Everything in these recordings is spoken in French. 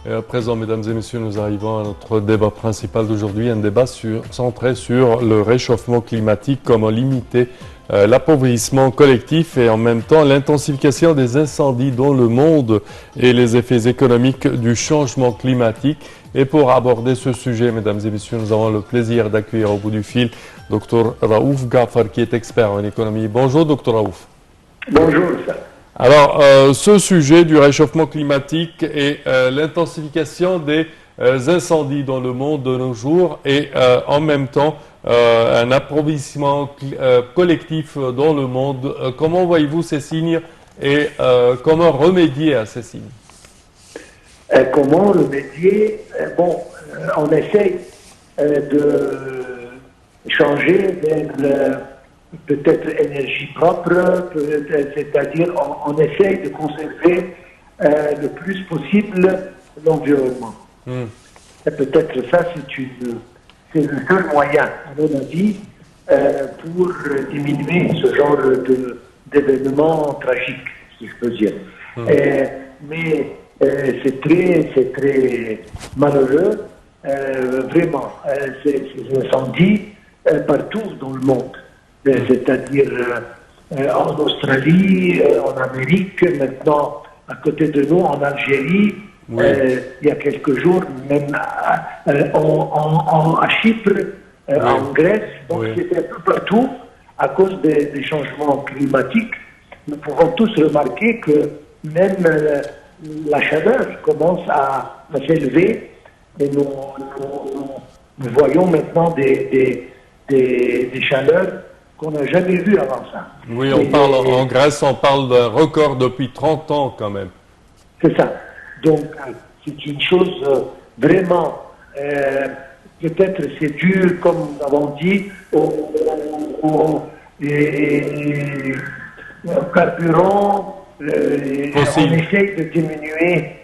Et à présent, mesdames et messieurs, nous arrivons à notre débat principal d'aujourd'hui, un débat centré sur le réchauffement climatique, comment limiter l'appauvrissement collectif et en même temps l'intensification des incendies dans le monde et les effets économiques du changement climatique. Et pour aborder ce sujet, mesdames et messieurs, nous avons le plaisir d'accueillir au bout du fil Dr Raouf Gafar, qui est expert en économie. Bonjour, Dr Raouf. Bonjour. Alors, ce sujet du réchauffement climatique et l'intensification des incendies dans le monde de nos jours et en même temps un appauvrissement collectif dans le monde. Comment voyez-vous ces signes et comment remédier à ces signes? Comment remédier? On essaye de changer vers peut-être énergie propre, c'est-à-dire on essaye de conserver le plus possible l'environnement. Et peut-être ça, c'est le seul moyen, à mon avis, pour diminuer ce genre d'événements tragiques, si je peux dire. Mais c'est très malheureux, vraiment, ces incendies partout dans le monde. C'est-à-dire en Australie, en Amérique, maintenant à côté de nous, en Algérie, oui. Il y a quelques jours, même à Chypre, oui. En Grèce, donc oui. C'était un peu partout à cause des changements climatiques. Nous pouvons tous remarquer que même la chaleur commence à s'élever et nous voyons maintenant des chaleurs qu'on n'a jamais vu avant ça. Oui, en Grèce, on parle d'un record depuis 30 ans quand même. C'est ça. Donc, c'est une chose vraiment, peut-être c'est dû, comme nous avons dit, au carburant. On essaye de diminuer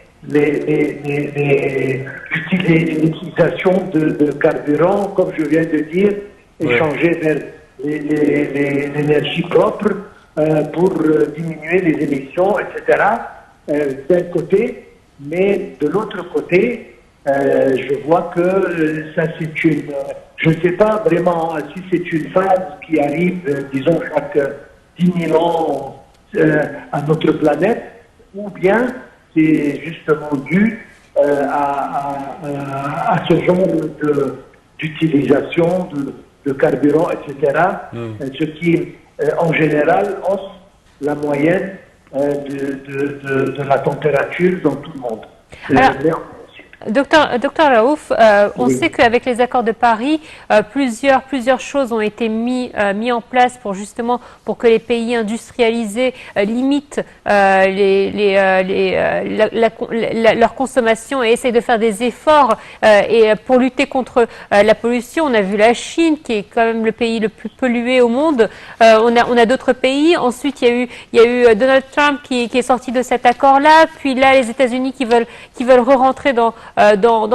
l'utilisation de carburant, comme je viens de dire, et changer vers l'énergie propre pour diminuer les émissions, etc. D'un côté, mais de l'autre côté, je vois que ça c'est une... Je ne sais pas vraiment si c'est une phase qui arrive, disons, chaque 10 000 ans à notre planète, ou bien c'est justement dû à ce genre d'utilisation de carburant, etc., ce qui, en général, hausse la moyenne de la température dans tout le monde. Alors, Docteur Raouf, on sait qu'avec les accords de Paris, plusieurs choses ont été mis en place pour justement pour que les pays industrialisés limitent leur consommation et essayent de faire des efforts et pour lutter contre la pollution. On a vu la Chine qui est quand même le pays le plus pollué au monde. On a d'autres pays. Ensuite, il y a eu Donald Trump qui est sorti de cet accord-là. Puis là, les États-Unis qui veulent re-rentrer dans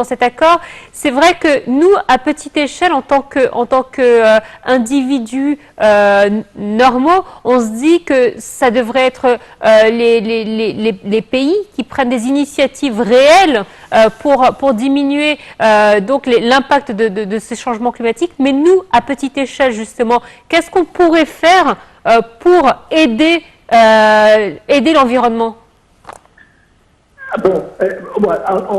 cet accord. C'est vrai que nous, à petite échelle, en tant que individus normaux, on se dit que ça devrait être les pays qui prennent des initiatives réelles pour diminuer donc l'impact de ces changements climatiques. Mais nous, à petite échelle, justement, qu'est-ce qu'on pourrait faire pour aider l'environnement?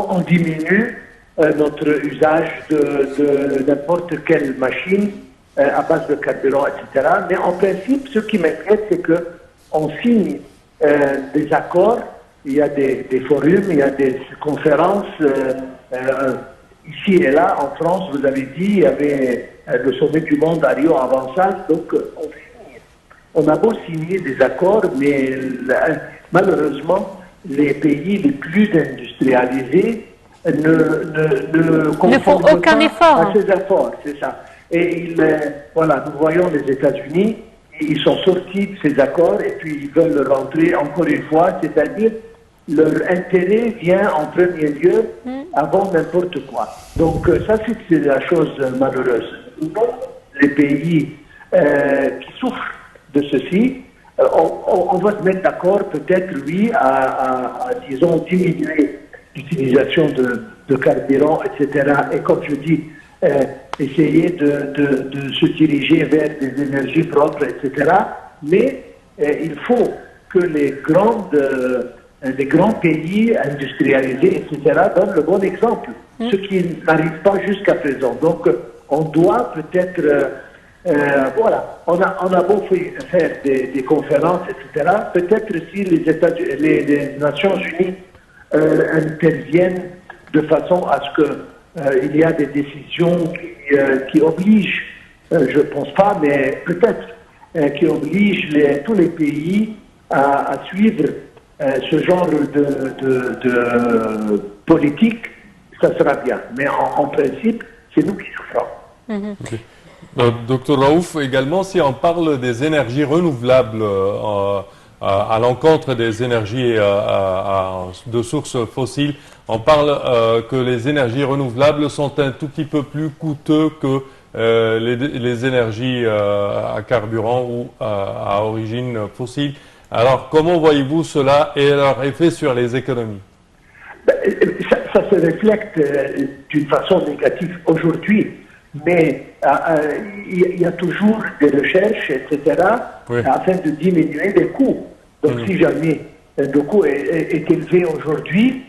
On diminue notre usage de n'importe quelle machine à base de carburant, etc. Mais en principe, ce qui m'inquiète, c'est qu'on signe des accords, il y a des forums, il y a des conférences. Ici et là, en France, vous avez dit, il y avait le sommet du monde à Rio avant ça, donc on a beau signer des accords, mais malheureusement, les pays les plus industrialisés ne font aucun effort à ces efforts, c'est ça. Et nous voyons les États-Unis, ils sont sortis de ces accords et puis ils veulent rentrer encore une fois, c'est-à-dire leur intérêt vient en premier lieu avant n'importe quoi. Donc ça c'est la chose malheureuse. Les pays qui souffrent de ceci, on va se mettre d'accord peut-être, oui, à disons, diminuer d'utilisation de carburant, etc. Et comme je dis, essayer de se diriger vers des énergies propres, etc. Mais il faut que les grands pays industrialisés, etc., donnent le bon exemple, ce qui n'arrive pas jusqu'à présent. Donc, on doit peut-être, voilà, on a beau faire des conférences, etc., peut-être si les Nations Unies interviennent de façon à ce qu'il y a des décisions qui obligent, je ne pense pas, mais peut-être, qui obligent tous les pays à suivre ce genre de politique, ça sera bien. Mais en principe, c'est nous qui souffrons. Okay. Docteur Raouf, également, si on parle des énergies renouvelables à l'encontre des énergies de sources fossiles, on parle que les énergies renouvelables sont un tout petit peu plus coûteux que les énergies à carburant ou à origine fossile. Alors, comment voyez-vous cela et leur effet sur les économies? Ça se reflète d'une façon négative aujourd'hui, mais il y a toujours des recherches, etc., oui, afin de diminuer les coûts. Donc, si jamais le coût est élevé aujourd'hui,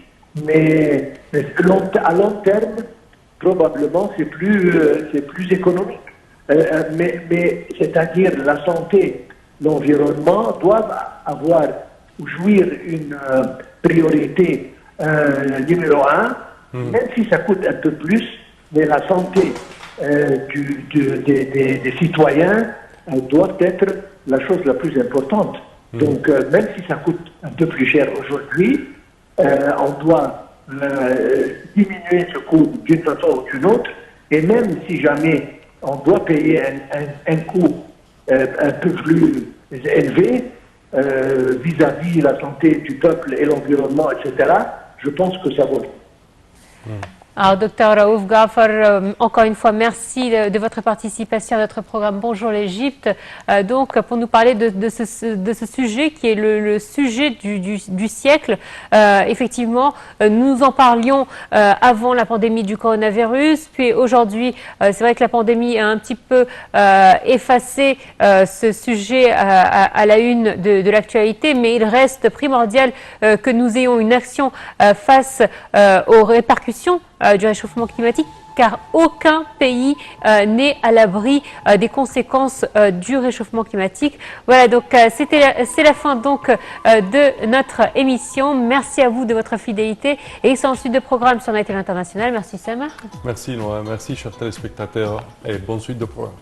mais à long terme, probablement, c'est plus économique. Mais c'est-à-dire la santé, l'environnement doivent avoir ou jouir une priorité numéro un, même si ça coûte un peu plus, mais la santé des citoyens doit être la chose la plus importante. Donc, même si ça coûte un peu plus cher aujourd'hui, on doit diminuer ce coût d'une façon ou d'une autre, et même si jamais on doit payer un coût un peu plus élevé vis-à-vis la santé du peuple et l'environnement, etc., je pense que ça vaut. Alors, Dr Raouf Ghafar, encore une fois, merci de votre participation à notre programme Bonjour l'Égypte. Donc, pour nous parler de ce sujet qui est le sujet du siècle. Effectivement, nous en parlions avant la pandémie du coronavirus. Puis aujourd'hui, c'est vrai que la pandémie a un petit peu effacé ce sujet à la une de l'actualité, mais il reste primordial que nous ayons une action face aux répercussions du réchauffement climatique, car aucun pays n'est à l'abri des conséquences du réchauffement climatique. Voilà, donc c'est la fin donc de notre émission. Merci à vous de votre fidélité et sans suite de programme sur Night TV International. Merci Samar. Merci Noah, merci chers téléspectateurs et bonne suite de programme.